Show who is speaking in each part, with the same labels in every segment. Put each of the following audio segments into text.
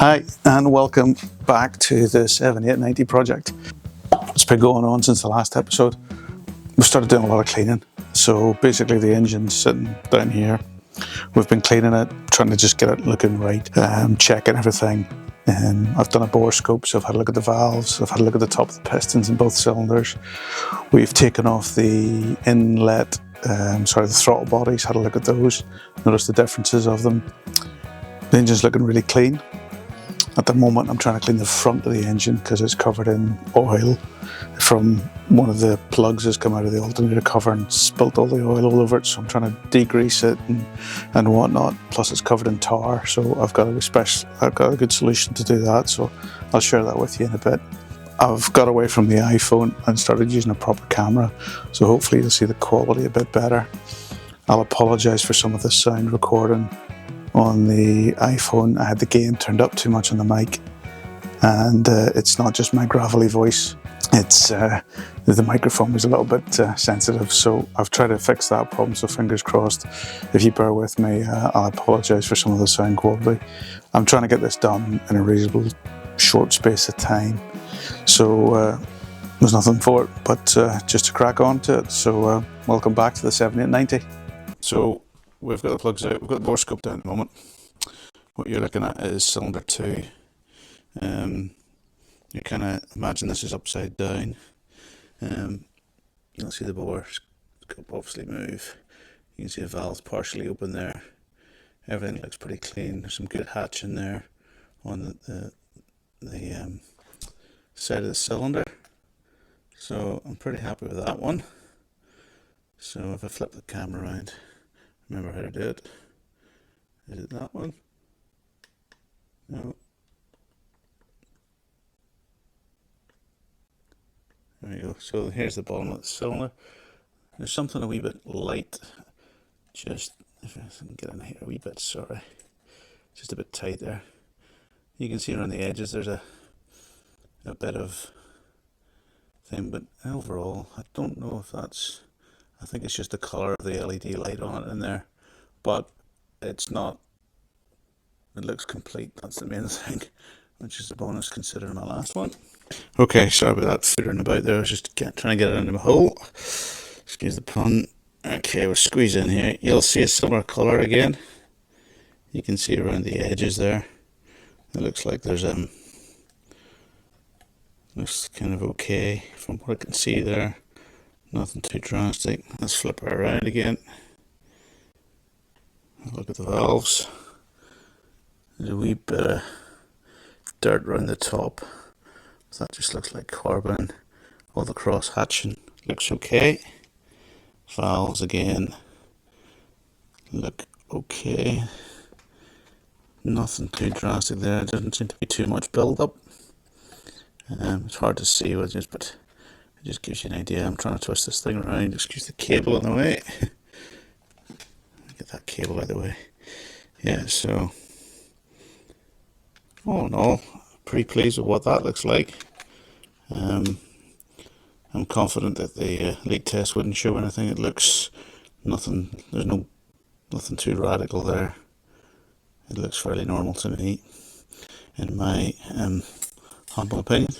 Speaker 1: Hi and welcome back to the 7890 project. It's been going on since the last episode. We've started doing a lot of cleaning. So basically the engine's sitting down here. We've been cleaning it, trying to just get it looking right, checking everything. I've done a bore scope, so I've had a look at the valves, I've had a look at the top of the pistons in both cylinders. We've taken off the inlet, the throttle bodies, had a look at those, noticed the differences of them. The engine's looking really clean. At the moment I'm trying to clean the front of the engine because it's covered in oil from one of the plugs has come out of the alternator cover and spilt all the oil all over it, so I'm trying to degrease it and whatnot. Plus it's covered in tar, so I've got a good solution to do that, so I'll share that with you in a bit. I've got away from the iPhone and started using a proper camera, so hopefully you'll see the quality a bit better. I'll apologise for some of the sound recording. On the iPhone I had the gain turned up too much on the mic, and it's not just my gravelly voice, it's the microphone was a little bit sensitive, so I've tried to fix that problem, so fingers crossed. If you bear with me, I'll apologise for some of the sound quality. I'm trying to get this done in a reasonable short space of time, so there's nothing for it but just to crack on to it. So welcome back to the 7890. So we've got the plugs out, we've got the bore scope down at the moment. What you're looking at is cylinder 2. You kind of imagine this is upside down. You'll see the bore scope obviously move. You can see the valves partially open there. Everything looks pretty clean. There's some good hatch in there on the side of the cylinder. So I'm pretty happy with that one. So if I flip the camera around, remember how to do it. Is it that one? No. There we go. So here's the bottom of the cylinder. There's something a wee bit light. Just, if I can get in here a wee bit, sorry. Just a bit tight there. You can see around the edges there's a bit of thing, but overall I don't know if that's, I think it's just the colour of the LED light on it in there, but it's not, it looks complete, that's the main thing, which is a bonus considering my last one. Okay, sorry about that fiddling about there, I was just trying to get it into my hole, excuse the pun. Okay, we'll squeeze in here, you'll see a similar colour again, you can see around the edges there, it looks like there's looks kind of okay from what I can see there. Nothing too drastic. Let's flip her around again. Look at the valves. There's a wee bit of dirt around the top. That just looks like carbon. All the cross hatching looks okay. Valves again look okay. Nothing too drastic there. Doesn't seem to be too much build up. It's hard to see with this, but it just gives you an idea. I'm trying to twist this thing around. Excuse the cable in the way. Get that cable out of the way. Yeah, so all in all, pretty pleased with what that looks like. I'm confident that the leak test wouldn't show anything. It looks nothing. There's nothing too radical there. It looks fairly normal to me, in my humble opinion.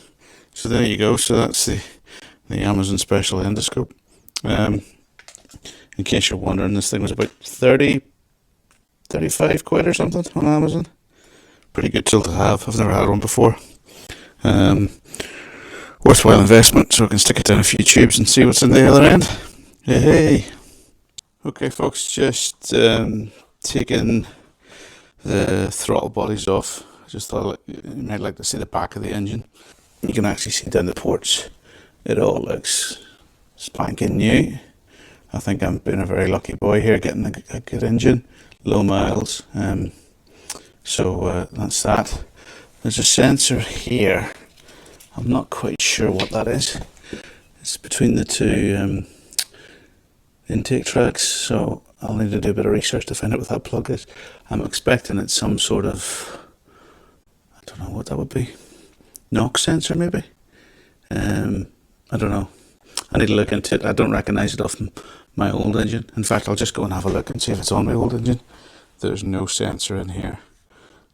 Speaker 1: So there you go. So that's the Amazon special endoscope. In case you're wondering, this thing was about 35 quid or something on Amazon. Pretty good tool to have. I've never had one before. Worthwhile investment, so I can stick it down a few tubes and see what's in the other end. Hey. Okay folks, just taking the throttle bodies off. I just thought you might like to see the back of the engine. You can actually see down the ports. It all looks spanking new. I think I'm being a very lucky boy here, getting a good engine, low miles. So that's that. There's a sensor here. I'm not quite sure what that is. It's between the two intake tracks, so I'll need to do a bit of research to find out what that plug is. I'm expecting it's some sort of, I don't know what that would be. Knock sensor maybe? I don't know. I need to look into it. I don't recognise it off my old engine. In fact, I'll just go and have a look and see if it's on my old engine. There's no sensor in here.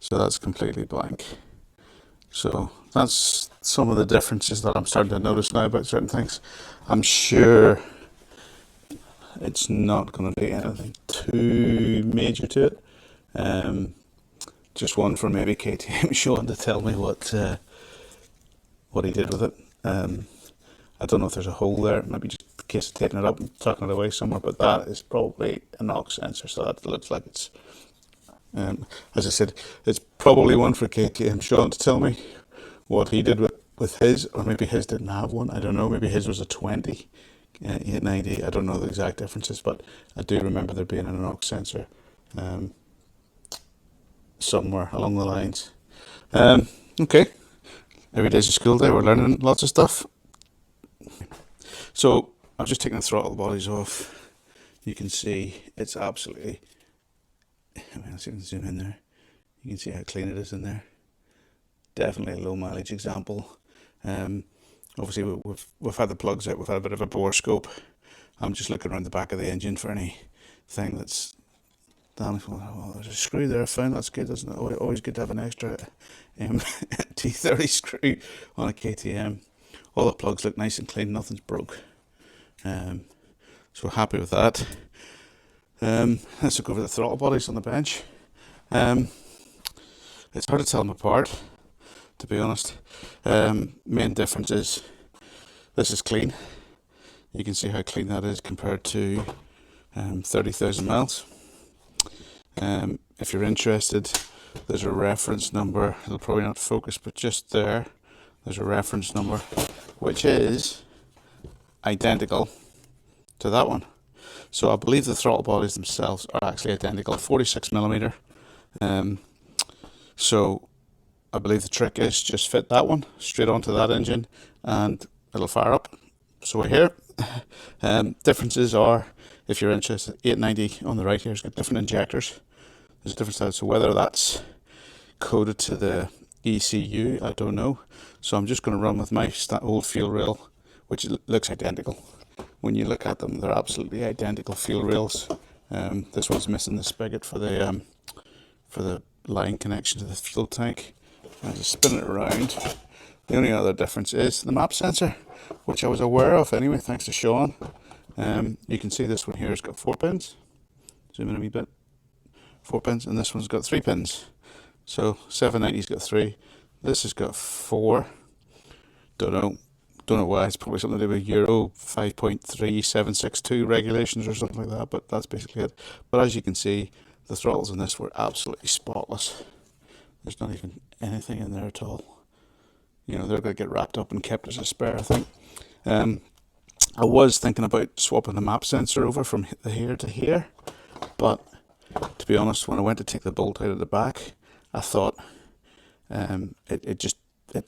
Speaker 1: So that's completely blank. So that's some of the differences that I'm starting to notice now about certain things. I'm sure it's not going to be anything too major to it. Just one for maybe KTM Sean to tell me what he did with it. I don't know if there's a hole there. Maybe just a case of taking it up and tucking it away somewhere. But that is probably a knock sensor, so that looks like it's. As I said, it's probably one for KTM Sean to tell me what he did with his, or maybe his didn't have one. I don't know. Maybe his was a 20, 890. I don't know the exact differences, but I do remember there being a knock sensor somewhere along the lines. Okay, every day's a school day. We're learning lots of stuff. So I've just taken the throttle bodies off. You can see it's absolutely. I mean, I'll see if I can zoom in there. You can see how clean it is in there. Definitely a low mileage example. Obviously we've had the plugs out. We've had a bit of a bore scope. I'm just looking around the back of the engine for anything that's damaged. Oh, there's a screw there I found. That's good, isn't it? Always good to have an extra T30 screw on a KTM. All the plugs look nice and clean. Nothing's broke. So happy with that. Let's look over the throttle bodies on the bench. It's hard to tell them apart, to be honest. Main difference is this is clean. You can see how clean that is compared to 30,000 miles. If you're interested, there's a reference number. It'll probably not focus, but just there's a reference number which is identical to that one. So I believe the throttle bodies themselves are actually identical, 46mm. So I believe the trick is just fit that one straight onto that engine and it'll fire up. So we're here. Differences are, if you're interested, 890 on the right here has got different injectors. There's a different style. So whether that's coded to the ECU, I don't know. So I'm just going to run with my old fuel rail, which looks identical. When you look at them, they're absolutely identical fuel rails. This one's missing the spigot for the line connection to the fuel tank. And just spin it around. The only other difference is the map sensor, which I was aware of anyway, thanks to Sean. You can see this one here has got 4 pins. Zoom in a wee bit. 4 pins, and this one's got 3 pins. So 790's got 3. This has got 4. Don't know why. It's probably something to do with Euro 5.3762 regulations or something like that, but that's basically it. But as you can see, the throttles in this were absolutely spotless. There's not even anything in there at all. You know, they're going to get wrapped up and kept as a spare, I think. I was thinking about swapping the map sensor over from here to here, but to be honest, when I went to take the bolt out of the back, I thought it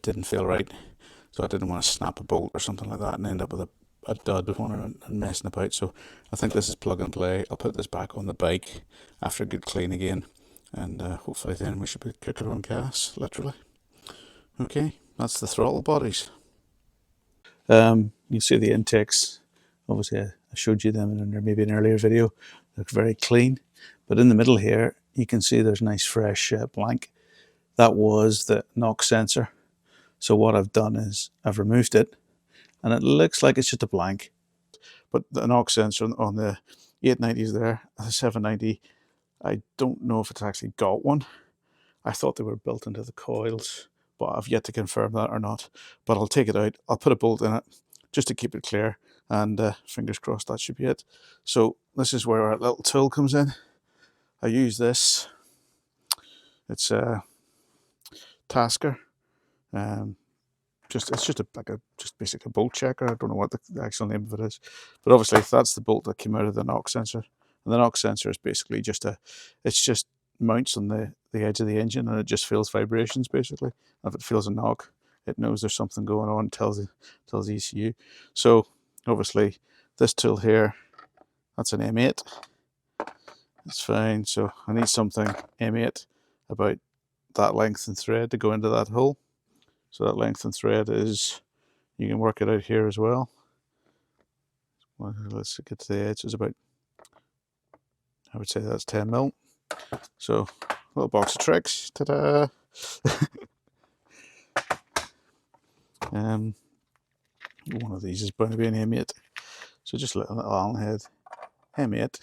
Speaker 1: didn't feel right. So I didn't want to snap a bolt or something like that and end up with a dud one and messing about. So I think this is plug and play. I'll put this back on the bike after a good clean again, and hopefully then we should be cooking on gas, literally. Okay, that's the throttle bodies. You see the intakes. Obviously I showed you them in maybe an earlier video. They're very clean. But in the middle here, you can see there's nice fresh blank. That was the knock sensor. So what I've done is I've removed it, and it looks like it's just a blank. But the knock sensor on the 890s there, the 790, I don't know if it's actually got one. I thought they were built into the coils, but I've yet to confirm that or not. But I'll take it out. I'll put a bolt in it just to keep it clear, and fingers crossed that should be it. So this is where our little tool comes in. I use this. It's a Tasker. It's just basically a bolt checker. I don't know what the actual name of it is, but obviously that's the bolt that came out of the knock sensor. And the knock sensor is basically just mounts on the edge of the engine, and it just feels vibrations basically. If it feels a knock, it knows there's something going on. Tells the ECU. So obviously this tool here, that's an M8. That's fine. So I need something M8 about that length and thread to go into that hole. So that length and thread is, you can work it out here as well. Well, let's get to the edge. It's about, I would say that's 10 mil. So little box of tricks. Ta-da! One of these is going to be an M8. So just a little Allen head M8.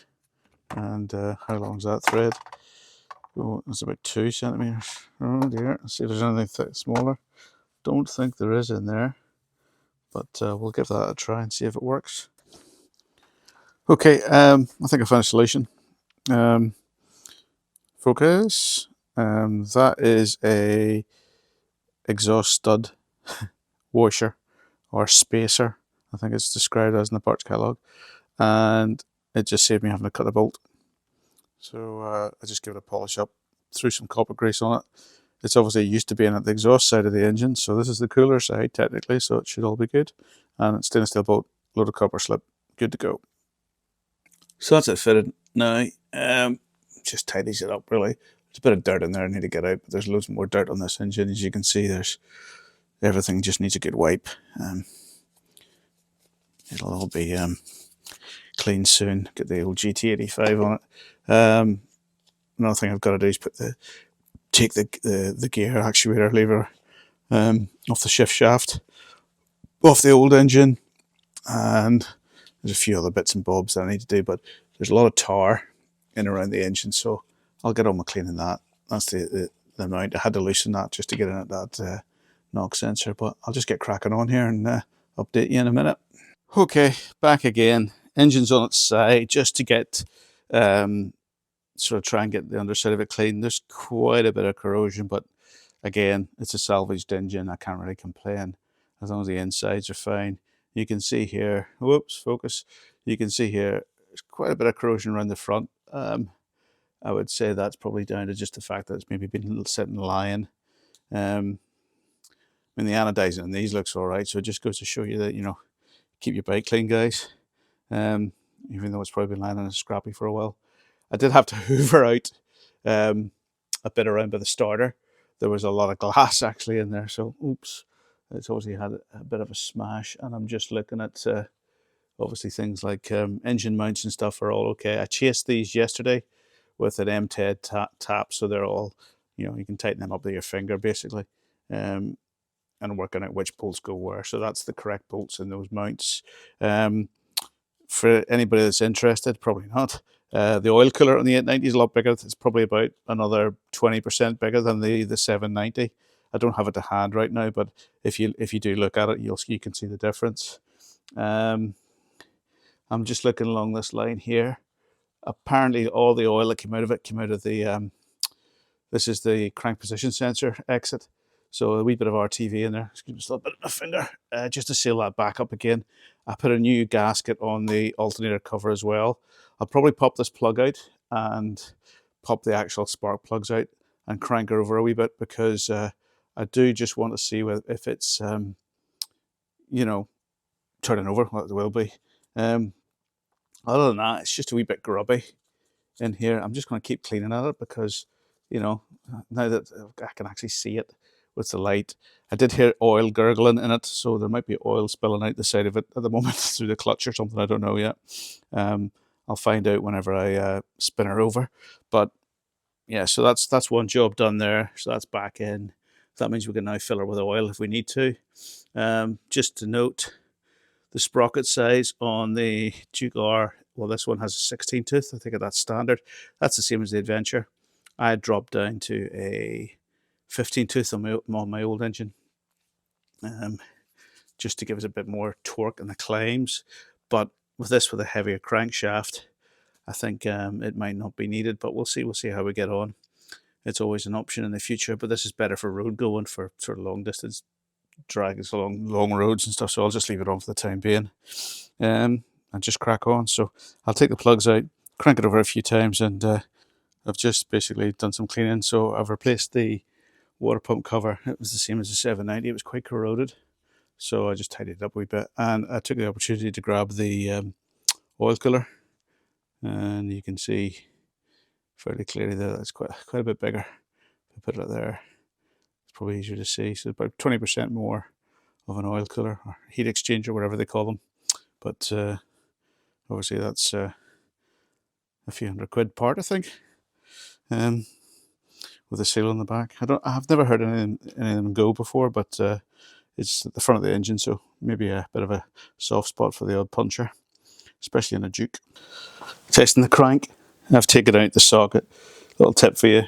Speaker 1: And how long is that thread? Oh, it's about 2 centimeters. Oh dear. Let's see if there's anything smaller. Don't think there is in there, but we'll give that a try and see if it works. Okay, I think I found a solution. Focus. That is a exhaust stud washer or spacer, I think it's described as in the parts catalog, and it just saved me having to cut a bolt. So I just give it a polish up, threw some copper grease on it. It's obviously used to being at the exhaust side of the engine, so this is the cooler side technically, so it should all be good. And it's stainless steel bolt, load of copper slip, good to go. So that's it fitted now. Just tidies it up really. There's a bit of dirt in there I need to get out, but there's loads more dirt on this engine. As you can see, there's everything just needs a good wipe. It'll all be clean soon. Get the old GT85 on it. Another thing I've got to do is take the gear actuator lever off the shift shaft, off the old engine, and there's a few other bits and bobs that I need to do, but there's a lot of tar in around the engine, so I'll get on with cleaning that. That's the amount. I had to loosen that just to get in at that knock sensor, but I'll just get cracking on here and update you in a minute. Okay, back again. Engine's on its side just to get sort of try and get the underside of it clean. There's quite a bit of corrosion, but again, it's a salvaged engine. I can't really complain as long as the insides are fine. You can see here, whoops, focus. You can see here, there's quite a bit of corrosion around the front. I would say that's probably down to just the fact that it's maybe been sitting lying. I mean, the anodizing on these looks all right, so it just goes to show you that, you know, keep your bike clean, guys. Even though it's probably been lying on a scrappy for a while. I did have to hoover out a bit around by the starter. There was a lot of glass actually in there, so oops. It's obviously had a bit of a smash, and I'm just looking at obviously things like engine mounts and stuff are all okay. I chased these yesterday with an M10 tap, so they're all, you know, you can tighten them up with your finger basically, and working out which bolts go where. So that's the correct bolts in those mounts. For anybody that's interested, probably not. The oil cooler on the 890 is a lot bigger. It's probably about another 20% bigger than the 790. I don't have it to hand right now, but if you do look at it, you can see the difference. I'm just looking along this line here. Apparently, all the oil that came out of it came out of the this is the crank position sensor exit. So a wee bit of RTV in there. Excuse me, still a bit of my finger, just to seal that back up again. I put a new gasket on the alternator cover as well. I'll probably pop this plug out and pop the actual spark plugs out and crank her over a wee bit, because I do just want to see if it's, you know, turning over. Well, it will be. Other than that, it's just a wee bit grubby in here. I'm just going to keep cleaning at it because, you know, now that I can actually see it with the light. I did hear oil gurgling in it, so there might be oil spilling out the side of it at the moment through the clutch or something. I don't know yet. I'll find out whenever I spin her over. But yeah, so that's one job done there. So that's back in. That means we can now fill her with oil if we need to. Just to note, the sprocket size on the Duke R, well, this one has a 16 tooth. I think that's standard. That's the same as the Adventure. I dropped down to a 15 tooth on my old engine, just to give us a bit more torque in the climbs. But with this, with a heavier crankshaft, I think it might not be needed, but we'll see. We'll see how we get on. It's always an option in the future, but this is better for road going, for sort of long distance drag us along long roads and stuff. So I'll just leave it on for the time being, and just crack on. So I'll take the plugs out, crank it over a few times, and I've just basically done some cleaning. So I've replaced the water pump cover. It was the same as the 790. It was quite corroded, so I just tidied it up a wee bit, and I took the opportunity to grab the oil cooler, and you can see fairly clearly that it's quite a bit bigger. If I put it there, it's probably easier to see. So about 20% more of an oil cooler or heat exchanger, whatever they call them. But obviously that's a few £100 part, I think. with a seal on the back. I've never heard any of them go before, but it's at the front of the engine, so maybe a bit of a soft spot for the odd puncher, especially in a Duke. Testing the crank. I've taken out the socket. Little tip for you: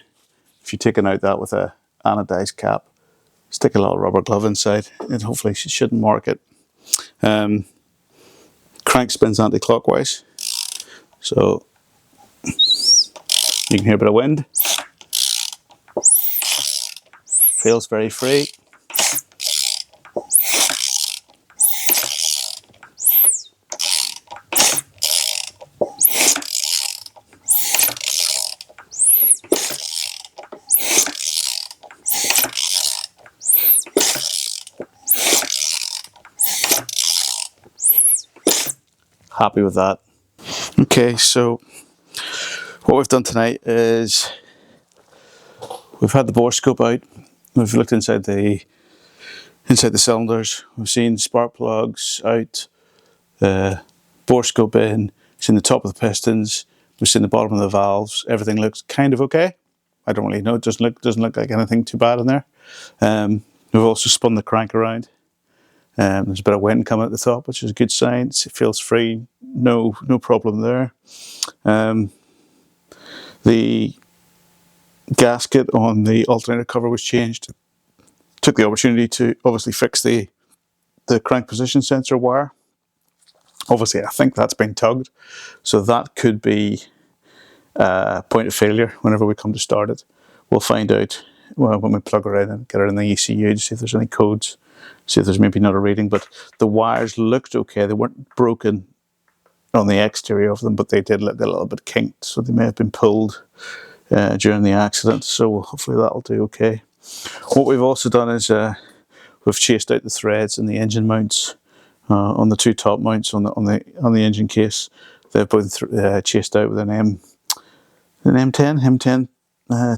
Speaker 1: if you're taking out that with a anodized cap, stick a little rubber glove inside. It hopefully shouldn't mark it. Crank spins anti-clockwise, so you can hear a bit of wind. Feels very free. Happy with that. Okay, so what we've done tonight is we've had the bore scope out. We've looked inside the cylinders. We've seen spark plugs out, bore scope in. Seen the top of the pistons. We've seen the bottom of the valves. Everything looks kind of okay. I don't really know. It doesn't look like anything too bad in there. We've also spun the crank around. There's a bit of wind coming at the top, which is a good sign. It feels free, no problem there. The gasket on the alternator cover was changed. Took the opportunity to obviously fix the crank position sensor wire. Obviously, I think that's been tugged, so that could be a point of failure whenever we come to start it. We'll find out when we plug it in and get it in the ECU to see if there's any codes. See if there's maybe not a reading, but the wires looked okay. They weren't broken on the exterior of them, but they did look a little bit kinked, so they may have been pulled during the accident. So hopefully that'll do okay. What we've also done is we've chased out the threads and the engine mounts on the two top mounts on the engine case. They've both chased out with an M10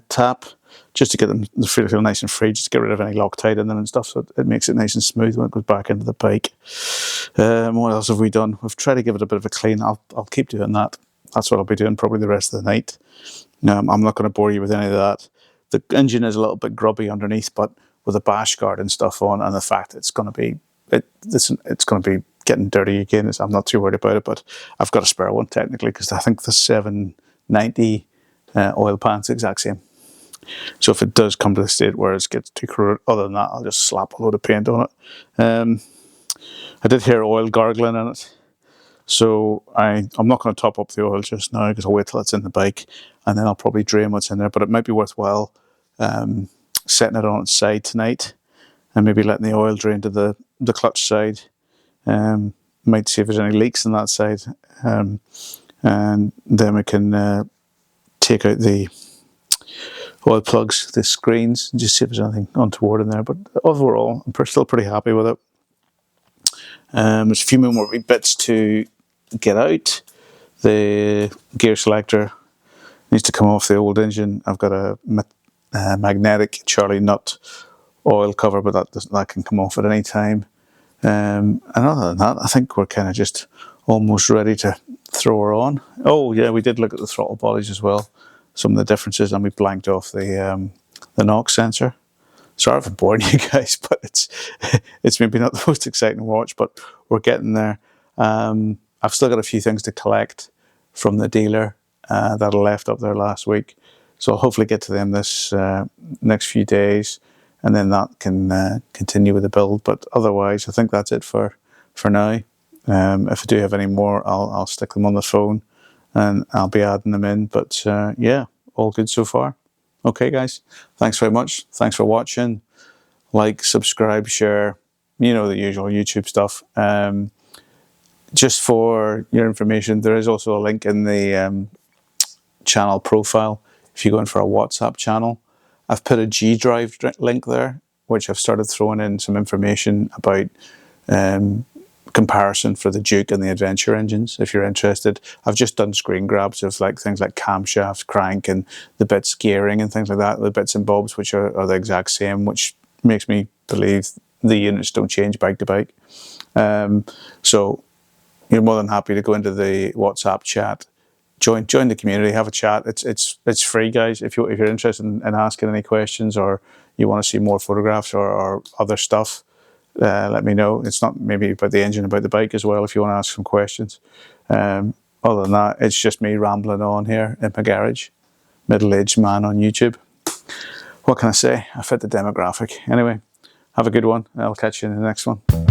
Speaker 1: tap, just to get them to feel nice and free, just to get rid of any Loctite in them and stuff, so it makes it nice and smooth when it goes back into the bike. What else have we done? We've tried to give it a bit of a clean. I'll keep doing that. That's what I'll be doing probably the rest of the night. I'm not going to bore you with any of that. The engine is a little bit grubby underneath, but with a bash guard and stuff on, and the fact it's going to be getting dirty again, I'm not too worried about it. But I've got a spare one technically, because I think the 790 oil pan's the exact same. So if it does come to the state where it gets too corroded, other than that, I'll just slap a load of paint on it. I did hear oil gargling in it, so I'm not going to top up the oil just now, because I'll wait till it's in the bike, and then I'll probably drain what's in there. But it might be worthwhile setting it on its side tonight, and maybe letting the oil drain to the clutch side. Might see if there's any leaks on that side, and then we can take out the oil plugs, the screens, and just see if there's anything untoward in there. But overall, I'm still pretty happy with it. There's a few more wee bits to get out. The gear selector needs to come off the old engine. I've got a magnetic Charlie nut oil cover, but that can come off at any time. And other than that, I think we're kind of just almost ready to throw her on. Oh yeah, we did look at the throttle bodies as well, some of the differences, and we blanked off the NOx sensor. Sorry for boring you guys, but it's maybe not the most exciting watch, but we're getting there. I've still got a few things to collect from the dealer that I left up there last week, so I'll hopefully get to them this next few days, and then that can continue with the build. But otherwise, I think that's it for now. If I do have any more, I'll stick them on the phone and I'll be adding them in. But yeah, all good so far. Okay guys, thanks very much. Thanks for watching. Like, subscribe, share, you know, the usual YouTube stuff. Just for your information, there is also a link in the channel profile if you go in for a WhatsApp channel. I've put a G Drive link there, which I've started throwing in some information about comparison for the Duke and the Adventure engines. If you're interested, I've just done screen grabs of things like camshafts, crank, and the bits gearing and things like that, the bits and bobs, which are the exact same, which makes me believe the units don't change bike to bike. So you're more than happy to go into the WhatsApp chat, join the community, have a chat. It's free, guys. If you're interested in asking any questions, or you want to see more photographs or other stuff, let me know. It's not maybe about the engine, about the bike as well, if you want to ask some questions. Other than that, it's just me rambling on here in my garage. Middle-aged man on YouTube. What can I say? I fit the demographic. Anyway, have a good one. I'll catch you in the next one.